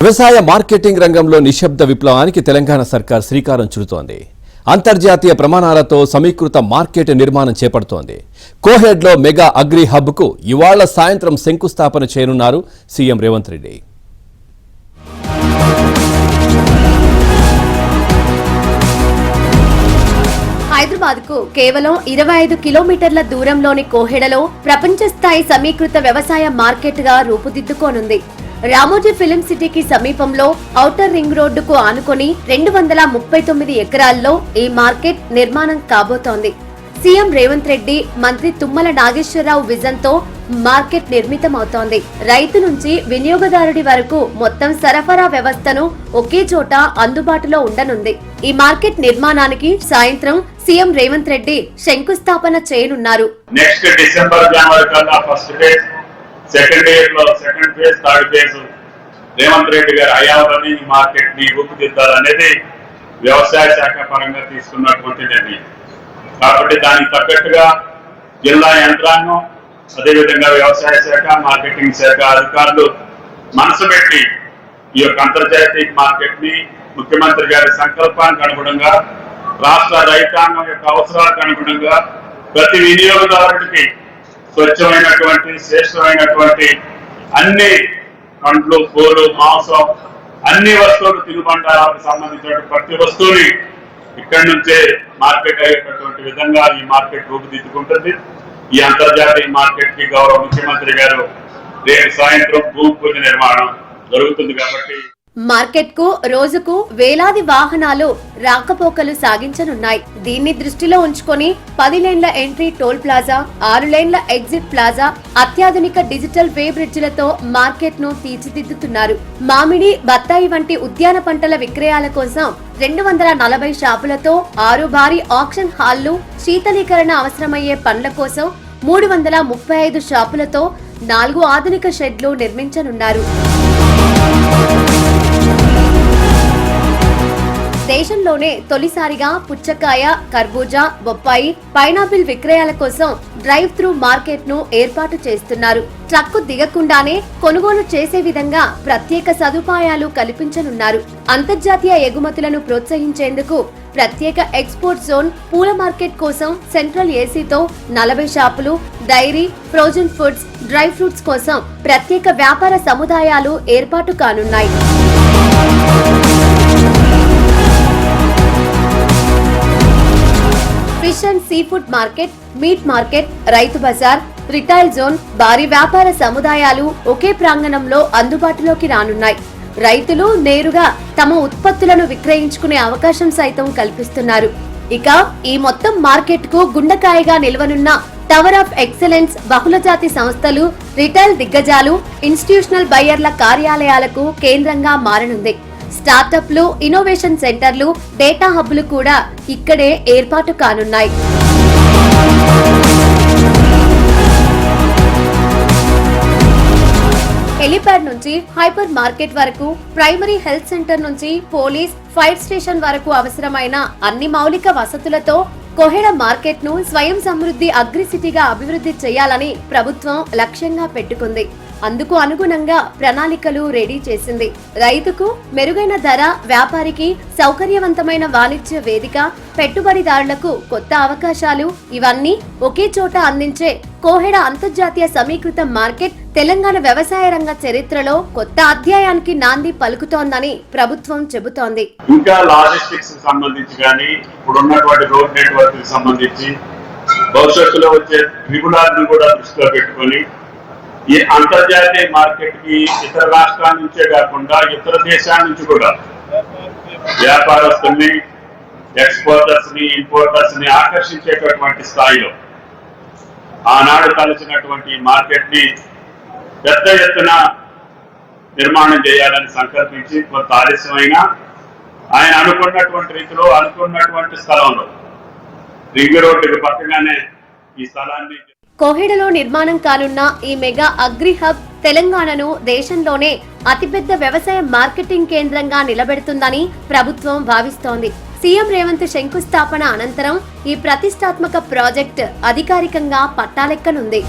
వ్యవసాయ మార్కెటింగ్ రంగంలో నిశ్శబ్ద విప్లవానికి తెలంగాణ సర్కార్ శ్రీకారం చుడుతోంది. అంతర్జాతీయ ప్రమాణాలతో సమీకృత మార్కెట్ నిర్మాణం చేపడుతోంది. కోహెడ్లో మెగా అగ్రి హబ్కు ఇవాళ సాయంత్రం శంకుస్థాపన చేయనున్నారు సీఎం రేవంత్ రెడ్డి. హైదరాబాద్ కు కేవలం 25 కిలోమీటర్ల దూరంలోని కోహెడలో ప్రపంచ స్థాయి సమీకృత వ్యవసాయ మార్కెట్ గా రూపుదిద్దుకోనుంది. రామోజీ ఫిలిం సిటీకి సమీపంలో ఔటర్ రింగ్ రోడ్డుకు ఆనుకొని 239 ఎకరాల్లో ఈ మార్కెట్ నిర్మాణం కాబోతోంది. సీఎం రేవంత్ రెడ్డి, మంత్రి తుమ్మల నాగేశ్వరరావు విజన్ తో మార్కెట్ నిర్మితమవుతోంది. రైతు నుంచి వినియోగదారుడి వరకు మొత్తం సరఫరా వ్యవస్థను ఒకే చోట అందుబాటులో ఉండనుంది. ఈ మార్కెట్ నిర్మాణానికి సాయంత్రం సీఎం రేవంత్ రెడ్డి శంకుస్థాపన చేయనున్నారు. నెక్స్ట్ డిసెంబర్ జనవరి కల్లా first phase, second phase, third phase Revanth Reddy గారి హయాంలోని ఈ మార్కెట్ ని రూపుదిద్దాలనేది వ్యవసాయ శాఖ పరంగా తీసుకున్నటువంటి నిర్ణయం. కాబట్టి దానికి తగ్గట్టుగా జిల్లా యంత్రాంగం, అదేవిధంగా వ్యవసాయ శాఖ, మార్కెటింగ్ శాఖ అధికారులు మనసు పెట్టి ఈ యొక్క అంతర్జాతీయ మార్కెట్ ని ముఖ్యమంత్రి గారి సంకల్పానికి అనుగుణంగా, రాష్ట్ర రైతాంగం యొక్క అవసరాలకు అనుగుణంగా ప్రతి వినియోగదారుడికి స్వచ్ఛమైనటువంటి, శ్రేష్టమైనటువంటి అన్ని పండ్లు, పూలు, మాంసం, అన్ని వస్తువులు, తినుబండారాలకు సంబంధించిన ప్రతి వస్తువుని ఇక్కడి నుంచే మార్కెట్ అయ్యేటటువంటి విధంగా ఈ మార్కెట్ రూపుదిద్దుకుంటుంది. ఈ అంతర్జాతీయ మార్కెట్ కి గౌరవ ముఖ్యమంత్రి గారు రేపు సాయంత్రం భూమి పూజ నిర్మాణం జరుగుతుంది. కాబట్టి మార్కెట్ కు రోజుకు వేలాది వాహనాలు రాకపోకలు సాగించనున్నాయి. దీన్ని దృష్టిలో ఉంచుకొని 10 లేన్ల ఎంట్రీ టోల్ ప్లాజా, 6 లేన్ల ఎగ్జిట్ ప్లాజా, అత్యాధునిక డిజిటల్ వే బ్రిడ్జిలతో మార్కెట్ ను తీర్చిదిద్దుతున్నారు. మామిడి, బత్తాయి వంటి ఉద్యాన పంటల విక్రయాల కోసం 240 షాపులతో 6 భారీ ఆక్షన్ హాళ్లు, శీతలీకరణ అవసరమయ్యే పండ్ల కోసం 335 షాపులతో 4 ఆధునిక షెడ్లు నిర్మించనున్నారు. దేశంలోనే తొలిసారిగా పుచ్చకాయ, కర్బూజా, బొప్పాయి, పైనాపిల్ విక్రయాల కోసం డ్రైవ్ త్రూ మార్కెట్ ను ఏర్పాటు చేస్తున్నారు. ట్రక్కు దిగకుండానే కొనుగోలు చేసే విధంగా ప్రత్యేక సదుపాయాలు కల్పించనున్నారు. అంతర్జాతీయ ఎగుమతులను ప్రోత్సహించేందుకు ప్రత్యేక ఎక్స్పోర్ట్ జోన్, పూల మార్కెట్ కోసం సెంట్రల్ ఏసీతో 40 షాపులు, dairy, frozen foods, dry fruits కోసం ప్రత్యేక వ్యాపార సముదాయాలు ఏర్పాటు కానున్నాయి. Fish and seafood market, meat market, రైతు బజార్, రిటైల్ జోన్, భారీ వ్యాపార సముదాయాలు ఒకే ప్రాంగణంలో అందుబాటులోకి రానున్నాయి. రైతులు నేరుగా తమ ఉత్పత్తులను విక్రయించుకునే అవకాశం సైతం కల్పిస్తున్నారు. ఇక ఈ మొత్తం మార్కెట్ కు గుండెకాయగా నిలవనున్న టవర్ ఆఫ్ ఎక్సలెన్స్ బహుళజాతి సంస్థలు, రిటైల్ దిగ్గజాలు, ఇన్స్టిట్యూషనల్ బయ్యర్ల కార్యాలయాలకు కేంద్రంగా మారనుంది. స్టార్టప్లు, ఇన్నోవేషన్ సెంటర్లు, డేటా హబ్లు కూడా ఇక్కడే ఏర్పాటు కానున్నాయి. హెలిప్యాడ్ నుంచి హైపర్ మార్కెట్ వరకు, ప్రైమరీ హెల్త్ సెంటర్ నుంచి పోలీస్, ఫైర్ స్టేషన్ వరకు అవసరమైన అన్ని మౌలిక వసతులతో కోహెడ మార్కెట్ ను స్వయం సమృద్ధి అగ్రి సిటీగా అభివృద్ధి చేయాలని ప్రభుత్వం లక్ష్యంగా పెట్టుకుంది. అందుకు అనుగుణంగా ప్రణాళికలు రెడీ చేసింది. రైతుకు మెరుగైన ధర, వ్యాపారికి సౌకర్యవంతమైన వాణిజ్య వేదిక, పెట్టుబడిదారులకు కొత్త అవకాశాలు, ఇవన్నీ ఒకే చోట అందించే కోహెడ అంతర్జాతీయ సమీకృత మార్కెట్ తెలంగాణ వ్యవసాయ రంగ చరిత్రలో కొత్త అధ్యాయానికి నాంది పలుకుతోందని ప్రభుత్వం చెబుతోంది. ఇంకా లాజిస్టిక్స్ సంబంధించి కానీ, ఇప్పుడున్నటువంటి రోడ్ నెట్వర్క్ కి సంబంధించి భవిష్యత్తులో వచ్చే ట్రిబ్యునల్ని కూడా దృష్టిలో పెట్టుకొని ఈ అంతర్జాతీయ మార్కెట్ కి ఇతర రాష్ట్రాల నుంచే కాకుండా ఇతర దేశాల నుంచి కూడా వ్యాపారస్తుల్ని, ఎక్స్పోర్టర్స్ ని, ఇంపోర్టర్స్ ని ఆకర్షించేటటువంటి స్థాయిలో ఆనాడు కలిసినటువంటి మార్కెట్ ని పెద్ద ఎత్తున నిర్మాణం చేయాలని సంకల్పించి కొంత ఆలస్యమైన ఆయన అనుకున్నటువంటి రీతిలో, అనుకున్నటువంటి స్థలంలో రింగ్ రోడ్డుకి పక్కగానే ఈ స్థలాన్ని కోహెడలో నిర్మాణం కానున్న ఈ మెగా అగ్రి హబ్ తెలంగాణను దేశంలోనే అతిపెద్ద వ్యవసాయ మార్కెటింగ్ కేంద్రంగా నిలబెడుతుందని ప్రభుత్వం భావిస్తోంది. సీఎం రేవంత్ శంకుస్థాపన అనంతరం ఈ ప్రతిష్టాత్మక ప్రాజెక్ట్ అధికారికంగా పట్టాలెక్కనుంది.